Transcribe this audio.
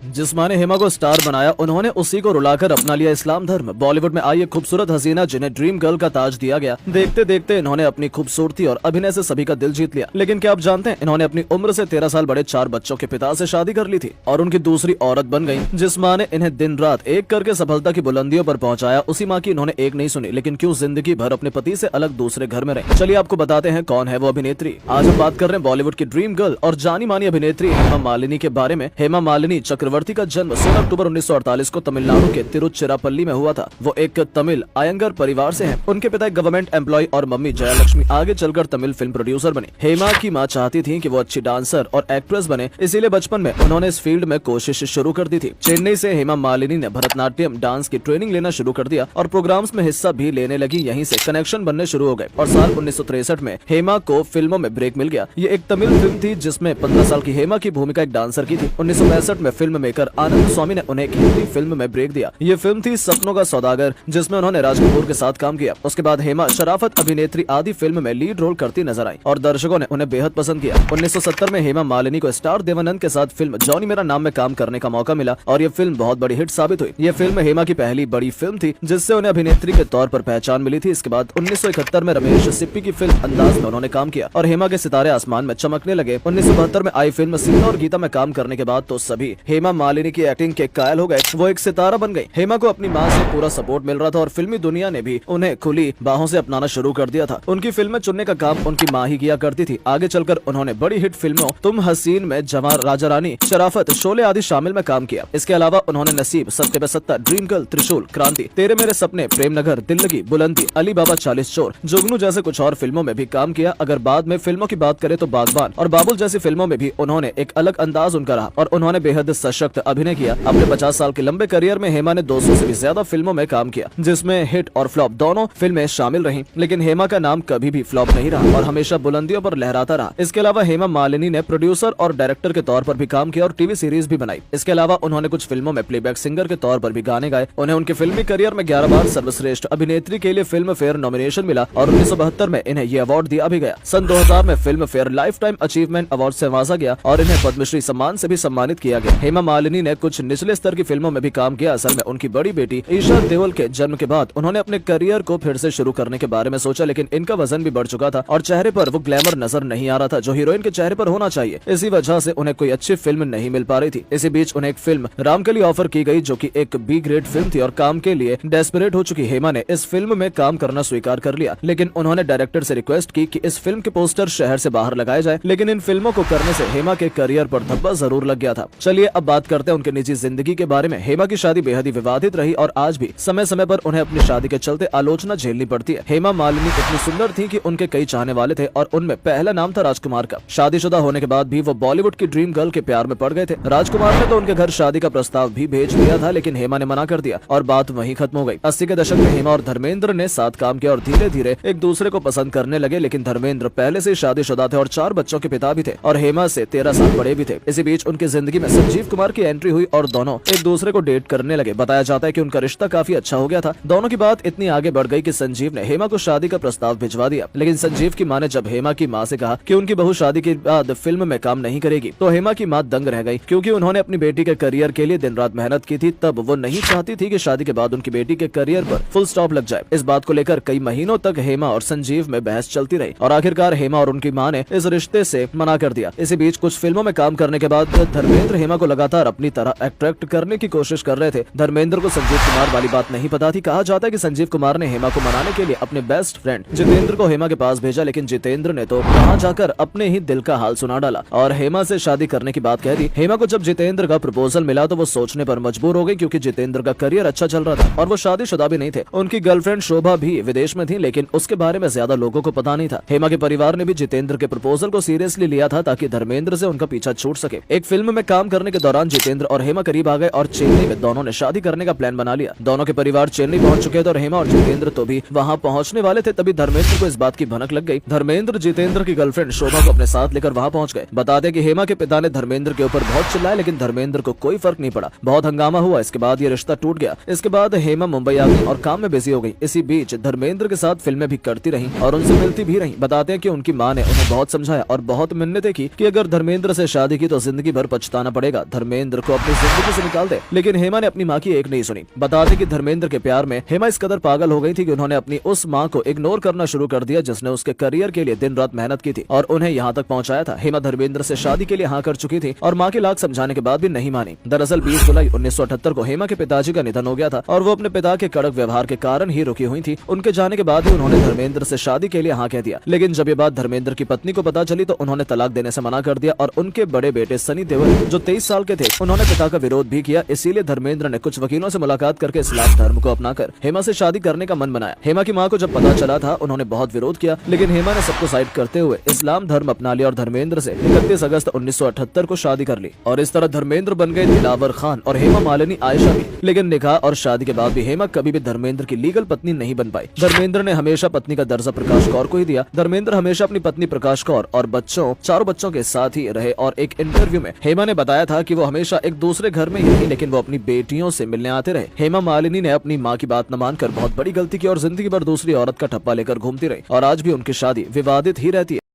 जिस माँ ने हेमा को स्टार बनाया, उन्होंने उसी को रुलाकर अपना लिया इस्लाम धर्म। बॉलीवुड में आई एक खूबसूरत हसीना जिन्हें ड्रीम गर्ल का ताज दिया गया। देखते देखते इन्होंने अपनी खूबसूरती और अभिनय से सभी का दिल जीत लिया। लेकिन क्या आप जानते हैं, इन्होंने अपनी उम्र से 13 साल बड़े 4 बच्चों के पिता से शादी कर ली थी और उनकी दूसरी औरत बन गई। जिस माँ ने इन्हें दिन रात एक करके सफलता की बुलंदियों पर पहुंचाया, उसी माँ की इन्होंने एक नहीं सुनी। लेकिन क्यों जिंदगी भर अपने पति से अलग दूसरे घर में रहे। चलिए आपको बताते हैं कौन है वो अभिनेत्री। आज हम बात कर रहे हैं बॉलीवुड की ड्रीम गर्ल और जानी मानी अभिनेत्री हेमा मालिनी के बारे में। हेमा मालिनी चक्रवर्ती का जन्म 16 अक्टूबर 1948 को तमिलनाडु के तिरुचिरापल्ली में हुआ था। वो एक तमिल आयंगर परिवार से हैं। उनके पिता एक गवर्नमेंट एम्प्लॉय और मम्मी जयलक्ष्मी आगे चलकर तमिल फिल्म प्रोड्यूसर बनी। हेमा की मां चाहती थी कि वो अच्छी डांसर और एक्ट्रेस बने, इसीलिए बचपन में उन्होंने इस फील्ड में कोशिश शुरू कर दी थी। चेन्नई से हेमा मालिनी ने भरतनाट्यम डांस की ट्रेनिंग लेना शुरू कर दिया और प्रोग्राम्स में हिस्सा भी लेने लगी। यहीं से कनेक्शन बनने शुरू हो गए और साल 1963 में हेमा को फिल्मों में ब्रेक मिल गया। ये एक तमिल फिल्म थी जिसमें 15 साल की हेमा की भूमिका एक डांसर की थी। 1965 में फिल्म मेकर आनंद स्वामी ने उन्हें एक हिंदी फिल्म में ब्रेक दिया। ये फिल्म थी सपनों का सौदागर, जिसमें उन्होंने राज कपूर के साथ काम किया। उसके बाद हेमा शराफत अभिनेत्री आदि फिल्म में लीड रोल करती नजर आई और दर्शकों ने उन्हें बेहद पसंद किया। 1970 में हेमा मालिनी को स्टार देवानंद के साथ फिल्म जॉनी मेरा नाम में काम करने का मौका मिला और ये फिल्म बहुत बड़ी हिट साबित हुई। ये फिल्म हेमा की पहली बड़ी फिल्म थी जिससे उन्हें अभिनेत्री के तौर पर पहचान मिली थी। इसके बाद 1971 में रमेश सिप्पी की फिल्म अंदाज में उन्होंने काम किया और हेमा के सितारे आसमान में चमकने लगे। 1972 में आई फिल्म सीता और गीता में काम करने के बाद तो सभी हेमा मालिनी की एक्टिंग के कायल हो गए। वो एक सितारा बन गई। हेमा को अपनी मां से पूरा सपोर्ट मिल रहा था और फिल्मी दुनिया ने भी उन्हें खुली बाहों से अपनाना शुरू कर दिया था। उनकी फिल्में चुनने का काम उनकी मां ही किया करती थी। आगे चलकर उन्होंने बड़ी हिट फिल्मों तुम हसीन में जवान राजा रानी, शराफत, शोले आदि शामिल में काम किया। इसके अलावा उन्होंने नसीब, सत्ते पे सत्ता, ड्रीम गर्ल, त्रिशूल, क्रांति, तेरे मेरे सपने, प्रेम नगर, दिल लगी, बुलंदी, अली बाबा 40 चोर, जुगनू जैसे कुछ और फिल्मों में भी काम किया। अगर बाद में फिल्मों की बात करें तो बागबान और बाबुल जैसी फिल्मों में भी उन्होंने एक अलग अंदाज उनका रहा और उन्होंने बेहद सशक्त अभिनय किया। अपने 50 साल के लंबे करियर में हेमा ने 200 से भी ज्यादा फिल्मों में काम किया, जिसमें हिट और फ्लॉप दोनों फिल्में शामिल रहीं। लेकिन हेमा का नाम कभी भी फ्लॉप नहीं रहा और हमेशा बुलंदियों पर लहराता रहा। इसके अलावा हेमा मालिनी ने प्रोड्यूसर और डायरेक्टर के तौर पर भी काम किया और टीवी सीरीज भी बनाई। इसके अलावा उन्होंने कुछ फिल्मों में प्लेबैक सिंगर के तौर पर भी गाने गाए। उन्हें उनके फिल्मी करियर में 11 बार सर्वश्रेष्ठ अभिनेत्री के लिए फिल्म फेयर नॉमिनेशन मिला और 1972 में इन्हें ये अवार्ड दिया भी गया। सन 2000 में film fair life time achievement award से नवाजा गया और इन्हें पद्मश्री सम्मान से भी सम्मानित किया गया। हेमा मालिनी ने कुछ निचले स्तर की फिल्मों में भी काम किया। असल में उनकी बड़ी बेटी ईशा देओल के जन्म के बाद उन्होंने अपने करियर को फिर से शुरू करने के बारे में सोचा, लेकिन इनका वजन भी बढ़ चुका था और चेहरे पर वो ग्लैमर नजर नहीं आ रहा था जो हीरोइन के चेहरे पर होना चाहिए। इसी वजह से उन्हें कोई अच्छी फिल्म नहीं मिल पा रही थी। इसी बीच उन्हें एक फिल्म रामकली ऑफर की गई जो कि एक बी ग्रेड फिल्म थी और काम के लिए डेस्परेट हो चुकी हेमा ने इस फिल्म में काम करना स्वीकार कर लिया। लेकिन उन्होंने डायरेक्टर से रिक्वेस्ट की कि इस फिल्म के पोस्टर शहर से बाहर लगाए जाए। लेकिन इन फिल्मों को करने से हेमा के करियर पर धब्बा जरूर लग गया था। चलिए अब बात करते हैं उनके निजी जिंदगी के बारे में। हेमा की शादी बेहद ही विवादित रही और आज भी समय समय पर उन्हें अपनी शादी के चलते आलोचना झेलनी पड़ती है। हेमा मालिनी इतनी सुंदर थी कि उनके कई चाहने वाले थे और उनमें पहला नाम था राजकुमार का। शादीशुदा होने के बाद भी वो बॉलीवुड की ड्रीम गर्ल के प्यार में पड़ गए थे। राजकुमार ने तो उनके घर शादी का प्रस्ताव भी भेज दिया था, लेकिन हेमा ने मना कर दिया और बात वहीं खत्म हो गई। 80 के दशक में हेमा और धर्मेंद्र ने साथ काम किया और धीरे धीरे एक दूसरे को पसंद करने लगे। लेकिन धर्मेंद्र पहले से शादीशुदा थे और 4 बच्चों के पिता भी थे और हेमा से 13 साल बड़े भी थे। इसी बीच उनकी जिंदगी में संजीव कुमार की एंट्री हुई और दोनों एक दूसरे को डेट करने लगे। बताया जाता है कि उनका रिश्ता काफी अच्छा हो गया था। दोनों की बात इतनी आगे बढ़ गई कि संजीव ने हेमा को शादी का प्रस्ताव भिजवा दिया। लेकिन संजीव की मां ने जब हेमा की मां से कहा कि उनकी बहू शादी के बाद फिल्म में काम नहीं करेगी, तो हेमा की मां दंग रह गई, क्योंकि उन्होंने अपनी बेटी के करियर के लिए दिन रात मेहनत की थी। तब वो नहीं चाहती थी कि शादी के बाद उनकी बेटी के करियर पर फुल स्टॉप लग जाए। इस बात को लेकर कई महीनों तक हेमा और संजीव में बहस चलती रही और आखिरकार हेमा और उनकी मां ने इस रिश्ते से मना कर दिया। इसी बीच कुछ फिल्मों में काम करने के बाद धर्मेंद्र हेमा को लगातार अपनी तरह अट्रैक्ट करने की कोशिश कर रहे थे। धर्मेंद्र को संजीव कुमार वाली बात नहीं पता थी। कहा जाता है कि संजीव कुमार ने हेमा को मनाने के लिए अपने बेस्ट फ्रेंड जितेंद्र को हेमा के पास भेजा, लेकिन जितेंद्र ने तो वहां जाकर अपने ही दिल का हाल सुना डाला और हेमा से शादी करने की बात कह दी। हेमा को जब जितेंद्र का प्रपोजल मिला तो वो सोचने पर मजबूर हो गई, क्योंकि जितेंद्र का करियर अच्छा चल रहा था और वो शादीशुदा भी नहीं थे। उनकी गर्लफ्रेंड शोभा भी विदेश में थी, लेकिन उसके बारे में ज्यादा लोगों को पता नहीं था। हेमा के परिवार ने भी जितेंद्र के प्रपोजल को सीरियसली लिया था ताकि धर्मेंद्र से उनका पीछा छूट सके। एक फिल्म में काम करने के दौरान जितेंद्र और हेमा करीब आ गए और चेन्नई में दोनों ने शादी करने का प्लान बना लिया। दोनों के परिवार चेन्नई पहुंच चुके थे और हेमा और जितेंद्र तो भी वहां पहुंचने वाले थे। तभी धर्मेंद्र को इस बात की भनक लग गई। धर्मेंद्र जितेंद्र की गर्लफ्रेंड शोभा को अपने साथ लेकर वहां पहुंच गए। बता दें कि हेमा के पिता ने धर्मेंद्र के ऊपर बहुत चिल्लाया, लेकिन धर्मेंद्र को कोई फर्क नहीं पड़ा। बहुत हंगामा हुआ। इसके बाद ये रिश्ता टूट गया। इसके बाद हेमा मुंबई आ गई और काम में बिजी हो गई। इसी बीच धर्मेंद्र के साथ फिल्में भी करती रही और उनसे मिलती भी रही। बताते हैं कि उनकी मां ने उन्हें बहुत समझाया और बहुत मिन्नतें की कि अगर धर्मेंद्र से शादी की तो जिंदगी भर पछताना पड़ेगा। धर्मेंद्र को अपनी जिंदगी से निकाल दे, लेकिन हेमा ने अपनी माँ की एक नहीं सुनी। बता दें कि धर्मेंद्र के प्यार में हेमा इस कदर पागल हो गई थी कि उन्होंने अपनी उस माँ को इग्नोर करना शुरू कर दिया जिसने उसके करियर के लिए दिन रात मेहनत की थी और उन्हें यहाँ तक पहुँचाया था। हेमा धर्मेंद्र से शादी के लिए हाँ कर चुकी थी और माँ के लाख समझाने के बाद भी नहीं मानी। दरअसल 20 जुलाई 1978 को हेमा के पिताजी का निधन हो गया था और वो अपने पिता के कड़क व्यवहार के कारण ही रुकी हुई थी। उनके जाने के बाद ही उन्होंने धर्मेंद्र से शादी के लिए हाँ कह दिया, लेकिन जब ये बात धर्मेंद्र की पत्नी को पता चली तो उन्होंने तलाक देने से मना कर दिया और उनके बड़े बेटे सनी देओल जो 23 साल के थे उन्होंने पिता का विरोध भी किया। इसीलिए धर्मेंद्र ने कुछ वकीलों से मुलाकात करके इस्लाम धर्म को अपनाकर हेमा से शादी करने का मन बनाया। हेमा की माँ को जब पता चला था उन्होंने बहुत विरोध किया, लेकिन हेमा ने सबको साइड करते हुए इस्लाम धर्म अपना लिया और धर्मेंद्र से 31 अगस्त 1978 को शादी कर ली। और इस तरह धर्मेंद्र बन गए दिलावर खान और हेमा मालिनी आयशा भी। लेकिन निकाह और शादी के बाद भी हेमा कभी भी धर्मेंद्र की लीगल पत्नी नहीं बन पाई। धर्मेंद्र ने हमेशा पत्नी का दर्जा प्रकाश कौर को ही दिया। धर्मेंद्र हमेशा अपनी पत्नी प्रकाश कौर और चारों बच्चों के साथ ही रहे और एक इंटरव्यू में हेमा ने बताया था कि वो हमेशा एक दूसरे घर में ही रही, लेकिन वो अपनी बेटियों से मिलने आते रहे। हेमा मालिनी ने अपनी माँ की बात न मानकर बहुत बड़ी गलती की और जिंदगी भर दूसरी औरत का ठप्पा लेकर घूमती रही और आज भी उनकी शादी विवादित ही रहती है।